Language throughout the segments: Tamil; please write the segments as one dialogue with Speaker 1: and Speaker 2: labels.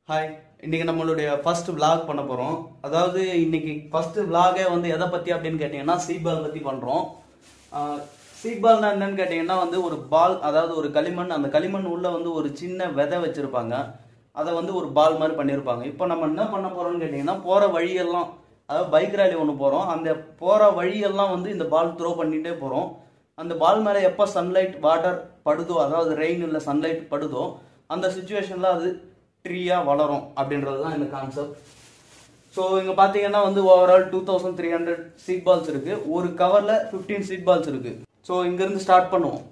Speaker 1: ஹாய், இன்னைக்கு நம்மளுடைய ஃபர்ஸ்ட் விளாக் பண்ண போகிறோம். அதாவது இன்னைக்கு ஃபர்ஸ்ட் விளாகே வந்து எதை பற்றி அப்படின்னு கேட்டிங்கன்னா சீக்பால் பற்றி பண்ணுறோம். சீக்பால்னா என்னன்னு கேட்டிங்கன்னா வந்து ஒரு பால், அதாவது ஒரு களிமண், அந்த களிமண் உள்ள வந்து ஒரு சின்ன விதை வச்சுருப்பாங்க. அதை வந்து ஒரு பால் மாதிரி பண்ணியிருப்பாங்க. இப்போ நம்ம என்ன பண்ண போகிறோம்னு கேட்டிங்கன்னா போகிற வழியெல்லாம், அதாவது பைக் ரேலி ஒன்று போகிறோம். அந்த போகிற வழியெல்லாம் வந்து இந்த பால் த்ரோ பண்ணிகிட்டே போகிறோம். அந்த பால் மேலே எப்போ சன்லைட் வாட்டர் படுதோ, அதாவது ரெயின் இல்லை சன்லைட் படுதோ, அந்த சுச்சுவேஷனில் அது ட்ரீயாக வளரும் அப்படின்றது தான் இந்த கான்செப்ட். ஸோ இங்கே பார்த்தீங்கன்னா வந்து ஓவரால் 2300 சீட் பால்ஸ் இருக்குது. ஒரு கவரில் 15 சீட் பால்ஸ் இருக்குது. ஸோ இங்கேருந்து ஸ்டார்ட் பண்ணுவோம்.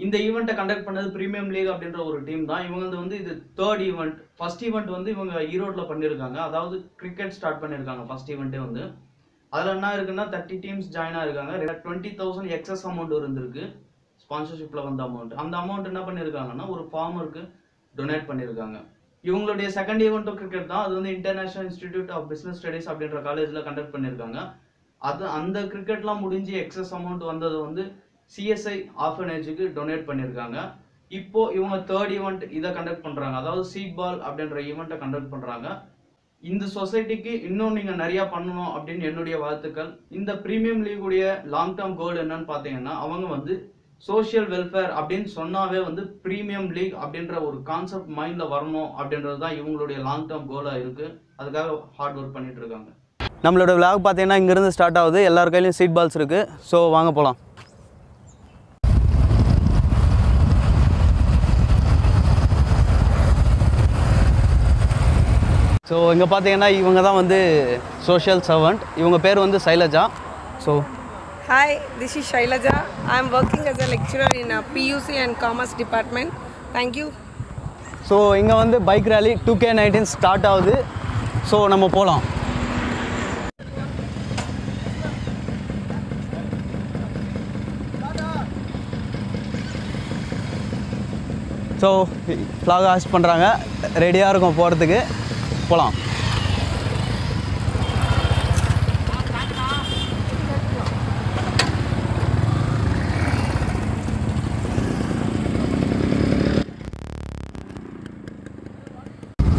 Speaker 1: இந்த ஈவெண்ட்டை கண்டக்ட் பண்ணது பிரீமியம் லீக் அப்படின்ற ஒரு டீம் தான். இவங்க வந்து இது தேர்ட் ஈவெண்ட். ஃபர்ஸ்ட் ஈவெண்ட் வந்து இவங்க ஈரோட்டில் பண்ணியிருக்காங்க. அதாவது கிரிக்கெட் ஸ்டார்ட் பண்ணியிருக்காங்க ஃபர்ஸ்ட் ஈவெண்ட்டே வந்து. அதில் என்ன இருக்குன்னா 30 டீம்ஸ் ஜாயின் ஆயிருக்காங்க. 20,000 எக்ஸஸ் அமௌண்ட் இருந்திருக்கு ஸ்பான்சர்ஷிப்பில் வந்த அமௌண்ட். அந்த அமௌண்ட் என்ன பண்ணியிருக்காங்கன்னா ஒரு ஃபார்மருக்கு டொனேட் பண்ணியிருக்காங்க. இவங்களுடைய செகண்ட் ஈவெண்ட்டும் கிரிக்கெட் தான். அது வந்து international institute of business studies அப்படின்ற காலேஜில் கண்டக்ட் பண்ணியிருக்காங்க. அந்த கிரிக்கெட்லாம் முடிஞ்சு எக்ஸஸ் அமௌண்ட் வந்தது வந்து சிஎஸ்ஐ ஆர்ஃபனேஜுக்கு டொனேட் பண்ணியிருக்காங்க. இப்போ இவங்க தேர்ட் ஈவெண்ட் இதை கண்டக்ட் பண்ணுறாங்க. அதாவது சீட் பால் அப்படின்ற ஈவெண்ட்டை கண்டக்ட் பண்ணுறாங்க. இந்த சொசைட்டிக்கு இன்னும் நீங்கள் நிறையா பண்ணணும் அப்படின்னு என்னுடைய வாழ்த்துக்கள். இந்த பிரீமியம் லீகுடைய லாங் டேர்ம் கோல் என்னன்னு பார்த்தீங்கன்னா, அவங்க வந்து சோஷியல் வெல்ஃபேர் அப்படின்னு சொன்னாவே வந்து பிரீமியம் லீக் அப்படின்ற ஒரு கான்செப்ட் மைண்டில் வரணும் அப்படின்றது தான் இவங்களுடைய லாங் டேர்ம் கோலாக இருக்குது. அதுக்காக ஹார்ட் ஒர்க் பண்ணிட்டு இருக்காங்க. நம்மளோட விளாக் பார்த்தீங்கன்னா இங்கேருந்து ஸ்டார்ட் ஆகுது. எல்லார் கையிலையும் சீட் பால்ஸ் இருக்குது. ஸோ வாங்க போகலாம். ஸோ இங்கே பார்த்தீங்கன்னா இவங்க தான் வந்து சோஷியல் சர்வெண்ட். இவங்க பேர் வந்து Shailaja. So
Speaker 2: Hi, this is Shailaja. I am working as a lecturer in PUC and Commerce Department. Thank you.
Speaker 1: So இங்கே வந்து பைக் ரேலி 2K19 ஸ்டார்ட் ஆகுது. ஸோ நம்ம போகலாம். ஸோ ஃப்ளாக் ஹாஸ்ட் பண்ணுறாங்க. ரெடியாக இருக்கும் போகிறதுக்கு. போகலாம்.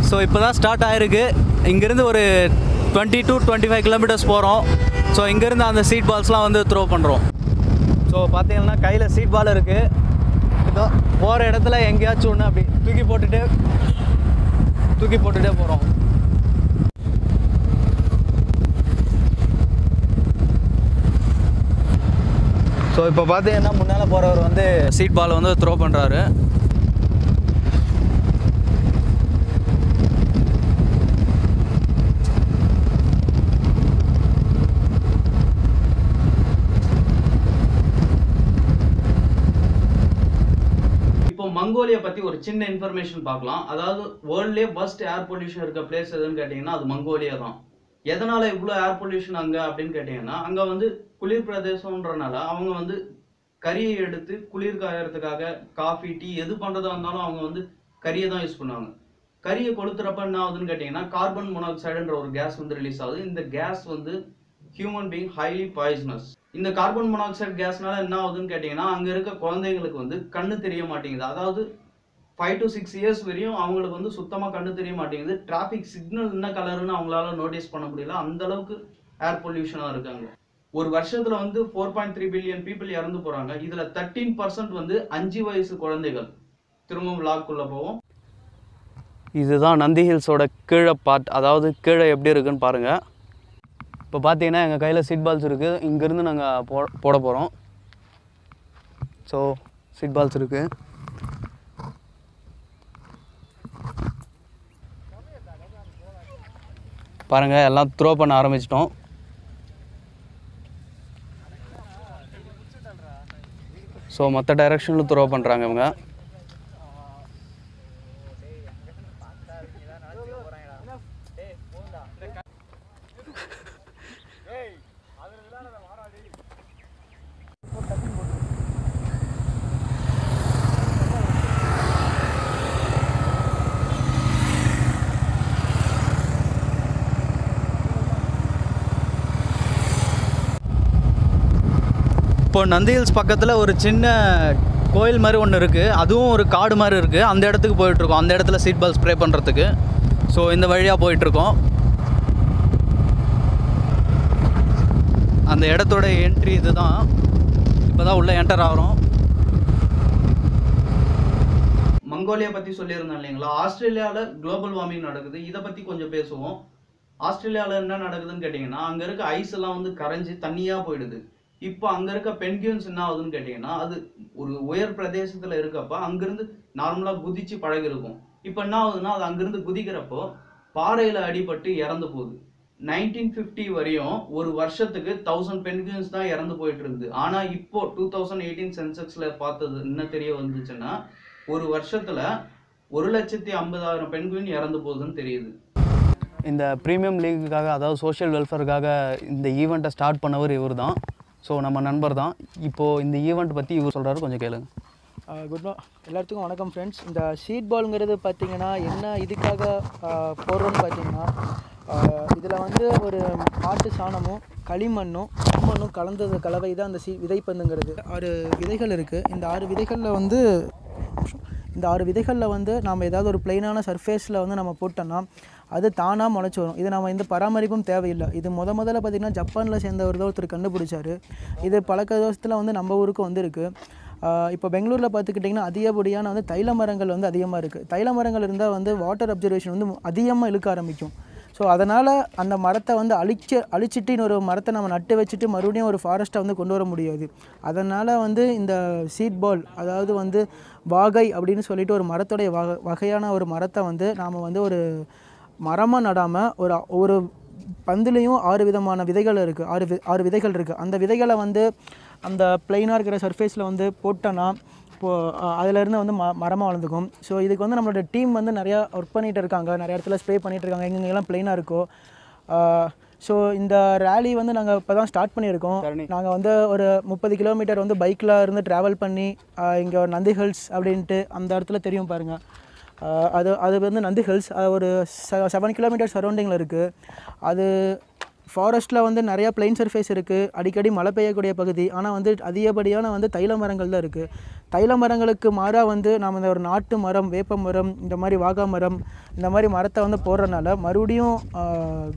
Speaker 1: ஸோ இப்போ தான் ஸ்டார்ட் ஆகிருக்கு. இங்கேருந்து ஒரு 20 to 25 கிலோமீட்டர்ஸ் போகிறோம். ஸோ இங்கேருந்து அந்த சீட் பால்ஸ்லாம் வந்து த்ரோ பண்ணுறோம். ஸோ பார்த்தீங்கன்னா கையில் சீட் பால் இருக்குது. இதோ போகிற இடத்துல எங்கேயாச்சும் ஒன்று அப்படி தூக்கி போட்டுகிட்டே போகிறோம். ஸோ இப்போ பார்த்தீங்கன்னா முன்னால் போகிறவர் வந்து சீட் பால் வந்து த்ரோ பண்ணுறாரு. மங்கோலியா பற்றி ஒரு சின்ன இன்ஃபர்மேஷன் பார்க்கலாம். அதாவது வேர்ல்ட்லேயே ஃபர்ஸ்ட் ஏர் பொல்யூஷன் இருக்க பிளேஸ் எதுன்னு கேட்டிங்கன்னா அது மங்கோலியா தான். எதனால் இவ்வளோ ஏர் பொல்யூஷன் அங்கே அப்படின்னு கேட்டிங்கன்னா, அங்கே வந்து குளிர் பிரதேசம்ன்றனால அவங்க வந்து கரியை எடுத்து குளிர் காயறதுக்காக காஃபி டீ எது பண்ணுறதா இருந்தாலும் அவங்க வந்து கரியை தான் யூஸ் பண்ணுவாங்க. கரியை கொளுத்துறப்ப என்ன ஆகுதுன்னு கேட்டிங்கன்னா கார்பன் மோனாக்சைடுன்ற ஒரு கேஸ் வந்து ரிலீஸ் ஆகுது. இந்த கேஸ் வந்து ஹியூமன் பீயிங் ஹைலி பாய்சனஸ். இந்த கார்பன் மோனாக்சைடு கேஸ்னால என்ன ஆகுதுன்னு கேட்டிங்கன்னா அங்கே இருக்க குழந்தைங்களுக்கு வந்து கண்ணு தெரிய மாட்டேங்குது. அதாவது 5 to 6 இயர்ஸ் வரையும் அவங்களுக்கு வந்து சுத்தமாக கண்ணு தெரிய மாட்டேங்குது. டிராஃபிக் சிக்னல் என்ன கலருன்னு அவங்களால நோட்டீஸ் பண்ண முடியல. அந்த அளவுக்கு ஏர் பொல்யூஷனாக இருக்காங்க. ஒரு வருஷத்தில் வந்து 4.3 பில்லியன் பீப்புள் இறந்து போகிறாங்க. இதில் 13% வந்து 5 வயசு குழந்தைகள். திரும்பவும் விளாக்குள்ளே போவோம். இதுதான் நந்தி ஹில்ஸோட கீழே பார்ட். அதாவது கீழே எப்படி இருக்குன்னு பாருங்கள். இப்போ பார்த்தீங்கன்னா எங்கள் கையில் சீட் பால்ஸ் இருக்குது. இங்கேருந்து நாங்கள் போட போகிறோம். ஸோ சீட் பால்ஸ் இருக்குது. பாருங்கள், எல்லாம் த்ரோ பண்ண ஆரம்பிச்சிட்டோம். ஸோ மற்ற டைரெக்ஷனில் த்ரோ பண்ணுறாங்க இவங்க.
Speaker 3: இப்போ நந்தி ஹில்ஸ் பக்கத்தில் ஒரு சின்ன கோயில் மாதிரி ஒன்று இருக்குது, அதுவும் ஒரு காடு மாதிரி இருக்குது. அந்த இடத்துக்கு போயிட்டுருக்கோம், அந்த இடத்துல சீட் பெல்ட் ஸ்ப்ரே பண்ணுறதுக்கு. ஸோ இந்த வழியாக போயிட்டுருக்கோம். அந்த இடத்தோட என்ட்ரி இது தான். இப்போ தான் உள்ளே என்டர் ஆகிறோம்.
Speaker 1: மங்கோலியா பற்றி சொல்லியிருந்தேன் இல்லைங்களா, ஆஸ்திரேலியாவில் குளோபல் வார்மிங் நடக்குது. இதை பற்றி கொஞ்சம் பேசுவோம். ஆஸ்திரேலியாவில் என்ன நடக்குதுன்னு கேட்டிங்கன்னா, அங்கே இருக்க ஐஸ் எல்லாம் வந்து கரைஞ்சி தண்ணியாக போயிடுது. இப்போ அங்கே இருக்க பென்குயின்ஸ் என்ன ஆகுதுன்னு கேட்டிங்கன்னா, அது ஒரு உயர் பிரதேசத்தில் இருக்கப்போ அங்கேருந்து நார்மலாக குதிச்சு பழகிருக்கும். இப்போ என்ன ஆகுதுன்னா, அது அங்கேருந்து குதிக்கிறப்போ பாறையில் அடிபட்டு இறந்து போகுது. 1950 வரையும் ஒரு வருஷத்துக்கு 1000 பென்குயின்ஸ் தான் இறந்து போயிட்டு இருந்தது. ஆனால் இப்போ 2018 சென்செக்ஸில் பார்த்தது என்ன தெரிய வந்துச்சுன்னா, ஒரு வருஷத்தில் 1,50,000 பென்குயின் இறந்து போகுதுன்னு தெரியுது.
Speaker 3: இந்த ப்ரீமியம் லீக்குக்காக, அதாவது சோஷியல் வெல்ஃபேருக்காக இந்த ஈவெண்ட்டை ஸ்டார்ட் பண்ணவர் இவர் தான். ஸோ நம்ம நண்பர் தான். இப்போது இந்த ஈவெண்ட் பற்றி இவர் சொல்கிறாரு, கொஞ்சம் கேளுங்க.
Speaker 4: எல்லாத்துக்கும் வணக்கம் ஃப்ரெண்ட்ஸ். இந்த சீட் பாலுங்கிறது பார்த்திங்கன்னா என்ன இதுக்காக போடுறோன்னு பார்த்தீங்கன்னா, இதில் வந்து ஒரு மாட்டு சாணமும் களிமண்ணும் கலந்தது கலவை தான் அந்த விதைப்பந்துங்கிறது. 6 விதைகள் இருக்குது. இந்த 6 விதைகளில் வந்து நாம் ஏதாவது ஒரு பிளெயினான சர்ஃபேஸில் வந்து நம்ம போட்டோம்னா அது தானாக முளைச்சி வரும். இது நம்ம எந்த பராமரிப்பும் தேவையில்லை. இது முதல்ல பார்த்திங்கன்னா ஜப்பானில் சேர்ந்தவர் தான் ஒருத்தர் கண்டுபிடிச்சார். இது பல வருஷத்தில் வந்து நம்ம ஊருக்கு வந்துருக்கு. இப்போ பெங்களூரில் பார்த்துக்கிட்டிங்கன்னா அதிகப்படியான வந்து தைல மரங்கள் வந்து அதிகமாக இருக்குது. தைல மரங்கள் இருந்தால் வந்து வாட்டர் அப்சர்வேஷன் வந்து அதிகமாக இழுக்க ஆரம்பிக்கும். ஸோ அதனால் அந்த மரத்தை வந்து அழிச்சிட்டு இன்னொரு மரத்தை நம்ம நட்டு வச்சுட்டு மறுபடியும் ஒரு ஃபாரஸ்ட்டை வந்து கொண்டு வர முடியாது. அதனால் வந்து இந்த சீட் பால், அதாவது வந்து வாகை அப்படின்னு சொல்லிட்டு ஒரு மரத்துடைய வகையான ஒரு மரத்தை வந்து நாம் வந்து ஒரு மரமாக நடாமல் ஒரு பந்துலேயும் 6 விதமான விதைகள் இருக்குது. 6 விதைகள் இருக்குது. அந்த விதைகளை வந்து அந்த பிளெயினாக இருக்கிற சர்ஃபேஸில் வந்து போட்டோன்னா இப்போது அதிலேருந்து வந்து மரமாக வளர்ந்துக்கும். ஸோ இதுக்கு வந்து நம்மளோட டீம் வந்து நிறையா ஒர்க் பண்ணிகிட்டு இருக்காங்க, நிறைய இடத்துல ஸ்ப்ரே பண்ணிகிட்டு இருக்காங்க, எங்கெங்கெல்லாம் பிளெயினாக இருக்கோ. ஸோ இந்த ரேலி வந்து நாங்கள் இப்போ தான் ஸ்டார்ட் பண்ணியிருக்கோம். நாங்கள் வந்து ஒரு 30 கிலோமீட்டர் வந்து பைக்கில் இருந்து ட்ராவல் பண்ணி இங்கே ஒரு நந்தி ஹில்ஸ் அப்படின்ட்டு அந்த இடத்துல தெரியும் பாருங்கள். அது வந்து நந்தி ஹில்ஸ் ஒரு 7 கிலோமீட்டர் சரௌண்டிங்கில் இருக்குது. அது ஃபாரஸ்ட்டில் வந்து நிறையா பிளெயின் சர்ஃபேஸ் இருக்குது, அடிக்கடி மழை பெய்யக்கூடிய பகுதி. ஆனால் வந்து அதிகப்படியான வந்து தைல மரங்கள் தான் இருக்குது. தைல மரங்களுக்கு மாறாக வந்து நாம் இந்த ஒரு நாட்டு மரம், வேப்ப மரம், இந்த மாதிரி வாகா மரம், இந்த மாதிரி மரத்தை வந்து போடுறதுனால மறுபடியும்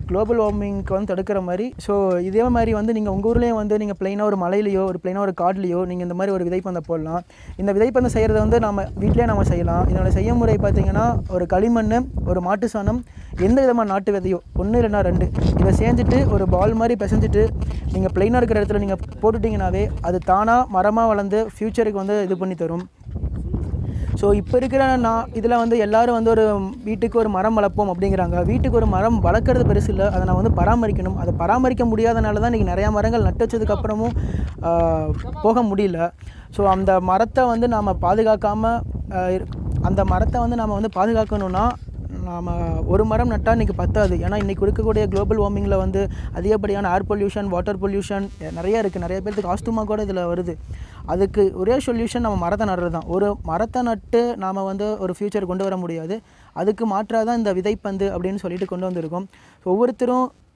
Speaker 4: குளோபல் வார்மிங்க்கு வந்து தடுக்கிற மாதிரி. ஸோ இதே மாதிரி வந்து நீங்கள் உங்கள் ஊர்லேயும் வந்து நீங்கள் பிளெயினாக ஒரு மலையிலையோ ஒரு பிளெயினாக ஒரு காட்லேயோ நீங்கள் இந்த மாதிரி ஒரு விதைப்பந்தை போடலாம். இந்த விதைப்பந்தை செய்கிறத வந்து நம்ம வீட்டிலே நம்ம செய்யலாம். இதோட செய்யமுறை பார்த்திங்கன்னா, ஒரு களிமண், ஒரு மாட்டு சாணம், எந்த விதமான நாட்டு விதையோ 1 இல்லைனா 2 இதை சேர்ந்துட்டு ஒரு பால் மாதிரி பிசைஞ்சிட்டு நீங்கள் பிளெயினாக இருக்கிற இடத்துல நீங்கள் போட்டுட்டிங்கனாவே அது தானாக மரமாக வளர்ந்து ஃப்யூச்சருக்கு வந்து இது பண்ணி தரும். ஸோ இப்போ இருக்கிற இதில் வந்து எல்லோரும் வந்து ஒரு வீட்டுக்கு ஒரு மரம் வளர்ப்போம் அப்படிங்கிறாங்க. வீட்டுக்கு ஒரு மரம் வளர்க்குறது பெருசு இல்லை, அதை நான் வந்து பராமரிக்கணும். அதை பராமரிக்க முடியாதனால தான் இன்றைக்கி நிறையா மரங்கள் நட்டு வச்சதுக்கப்புறமும் போக முடியல. ஸோ அந்த மரத்தை வந்து நாம் பாதுகாக்கணும்னா நாம் ஒரு மரம் நட்டால் இன்றைக்கி பத்தாது. ஏன்னா இன்றைக்கி இருக்கக்கூடிய குளோபல் வார்மிங்கில் வந்து அதிகப்படியான ஏர் பொல்யூஷன், வாட்டர் பொல்யூஷன் நிறையா இருக்குது. நிறைய பேருக்கு ஆஸ்துமா கூட இதில் வருது. அதுக்கு ஒரே சொல்யூஷன் நம்ம மரத்தை நடுறது தான். ஒரு மரத்தை நட்டு நாம் வந்து ஒரு ஃப்யூச்சர் கொண்டு வர முடியாது. அதுக்கு மாற்றாக தான் இந்த விதைப்பந்து அப்படின்னு சொல்லிட்டு கொண்டு வந்திருக்கோம்.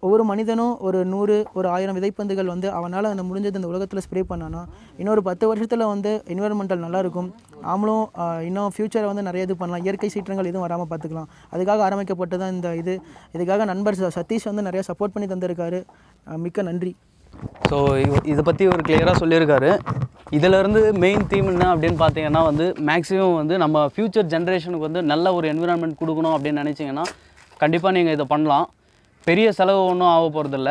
Speaker 4: ஒவ்வொரு மனிதனும் ஒரு 100, ஒரு 1000 விதைப்பந்துகள் வந்து அவனால் அந்த முடிஞ்சது இந்த உலகத்தில் ஸ்ப்ரே பண்ணானா இன்னொரு 10 வருஷத்தில் வந்து என்விரான்மெண்டல் நல்லாயிருக்கும். நாமளும் இன்னும் ஃப்யூச்சரை வந்து நிறைய இது பண்ணலாம். இயற்கை சீற்றங்கள் எதுவும் வராமல் பார்த்துக்கலாம். அதுக்காக ஆரம்பிக்கப்பட்டு தான் இந்த இதுக்காக நண்பர் சதீஷ் வந்து நிறையா சப்போர்ட் பண்ணி தந்திருக்காரு. மிக்க நன்றி.
Speaker 3: ஸோ இதை பற்றி ஒரு கிளியராக சொல்லியிருக்காரு. இதிலேருந்து மெயின் தீம் என்ன அப்படின்னு பார்த்தீங்கன்னா வந்து மேக்ஸிமம் வந்து நம்ம ஃப்யூச்சர் ஜென்ரேஷனுக்கு வந்து நல்ல ஒரு என்விரான்மெண்ட் கொடுக்கணும் அப்படின்னு நினச்சிங்கன்னா கண்டிப்பாக நீங்கள் இதை பண்ணலாம். பெரிய செலவு ஒன்றும் ஆக போகிறதில்ல.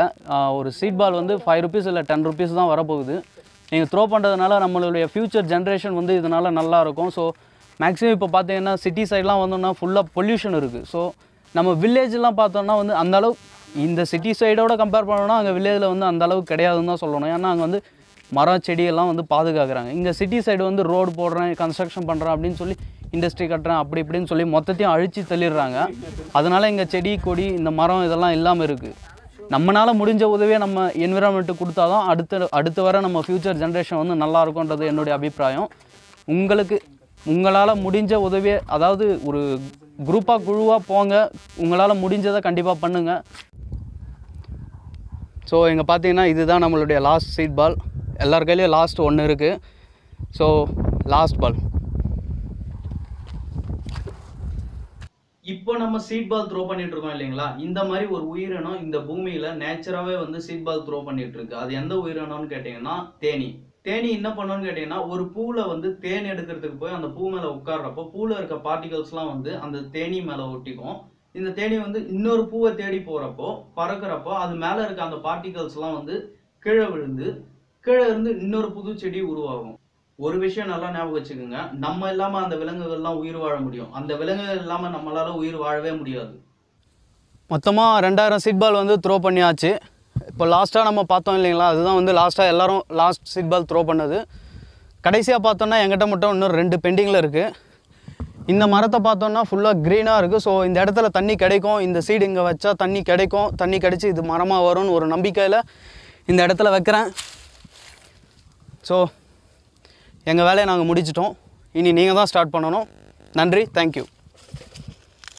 Speaker 3: ஒரு சீட் பால் வந்து 5 ருபீஸ் இல்லை 10 ருபீஸ் தான் வரப்போகுது. நீங்கள் த்ரோ பண்ணுறதுனால நம்மளுடைய ஃப்யூச்சர் ஜென்ரேஷன் வந்து இதனால் நல்லாயிருக்கும். ஸோ மேக்ஸிமம் இப்போ பார்த்தீங்கன்னா சிட்டி சைட்லாம் வந்தோம்னா ஃபுல்லாக பொல்யூஷன் இருக்குது. ஸோ நம்ம வில்லேஜெலாம் பார்த்தோம்னா வந்து அந்தளவு இந்த சிட்டி சைடோட கம்பேர் பண்ணோன்னா அங்கே வில்லேஜில் வந்து அந்தளவுக்கு கிடையாதுன்னு தான் சொல்லணும். ஏன்னா அங்கே வந்து மரம் செடியெல்லாம் வந்து பாதுகாக்கிறாங்க. இங்கே சிட்டி சைடு வந்து ரோடு போடுறேன், கன்ஸ்ட்ரக்ஷன் பண்ணுறேன் அப்படின்னு சொல்லி இண்டஸ்ட்ரி கட்டுறேன் அப்படி இப்படின்னு சொல்லி மொத்தத்தையும் அழித்து தள்ளிடுறாங்க. அதனால் இங்கே செடி கொடி இந்த மரம் இதெல்லாம் இல்லாமல் இருக்குது. நம்மளால் முடிஞ்ச உதவியை நம்ம என்விரான்மெண்ட்டுக்கு கொடுத்தா தான் அடுத்து வர நம்ம ஃப்யூச்சர் ஜென்ரேஷன் வந்து நல்லா இருக்கும்ன்றது என்னுடைய அபிப்பிராயம். உங்களால் முடிஞ்ச உதவியை, அதாவது ஒரு குழுவாக போங்க, உங்களால் முடிஞ்சதை கண்டிப்பாக பண்ணுங்கள். ஸோ இங்கே பார்த்தீங்கன்னா இதுதான் நம்மளுடைய லாஸ்ட் சீட் பால். எல்லார் கையிலையும் லாஸ்ட் ஒன்று இருக்குது. So last ball.
Speaker 1: இப்போ நம்ம சீட் பால் த்ரோ பண்ணிட்டு இருக்கோம் இல்லைங்களா, இந்த மாதிரி ஒரு உயிரினம் இந்த பூமியில நேச்சுராகவே வந்து சீட் பால் த்ரோ பண்ணிட்டு இருக்கு. அது எந்த உயிரினம்னு கேட்டிங்கன்னா தேனி. தேனி என்ன பண்ணணும்னு கேட்டிங்கன்னா, ஒரு பூவில் வந்து தேன் எடுக்கிறதுக்கு போய் அந்த பூ மேலே உட்கார்றப்போ பூவில் இருக்க பார்ட்டிகல்ஸ்லாம் வந்து அந்த தேனி மேலே ஒட்டிக்கும். இந்த தேனி வந்து இன்னொரு பூவை தேடி போகிறப்போ பறக்கிறப்போ அது மேலே இருக்க அந்த பார்ட்டிகல்ஸ்லாம் வந்து கீழே விழுந்து கீழே இருந்து இன்னொரு புது செடி உருவாகும். ஒரு விஷயம் நல்லா ஞாபகம் வச்சுக்கோங்க, நம்ம இல்லாமல் அந்த விலங்குகள்லாம் உயிர் வாழ முடியும், அந்த விலங்குகள் இல்லாமல் நம்மளால உயிர் வாழவே முடியாது.
Speaker 3: மொத்தமாக 2000 சீட் பால் வந்து த்ரோ பண்ணியாச்சு. இப்போ லாஸ்ட்டாக நம்ம பார்த்தோம் இல்லைங்களா, அதுதான் வந்து லாஸ்ட்டாக எல்லோரும் லாஸ்ட் சீட் பால் த்ரோ பண்ணது. கடைசியாக பார்த்தோன்னா எங்கிட்ட மட்டும் இன்னும் 2 பெண்டிங்கில் இருக்குது. இந்த மரத்தை பார்த்தோன்னா ஃபுல்லாக க்ரீனாக இருக்குது. ஸோ இந்த இடத்துல தண்ணி கிடைக்கும், இந்த சீடு இங்கே வச்சா தண்ணி கிடைக்கும், தண்ணி கிடைச்சி இது மரமாக வரும்னு ஒரு நம்பிக்கையில் இந்த இடத்துல வைக்கிறேன். ஸோ எங்கள் வேலையை நாங்கள் முடிச்சிட்டோம். இனி நீங்கள் தான் ஸ்டார்ட் பண்ணணும். நன்றி, தேங்க்யூ.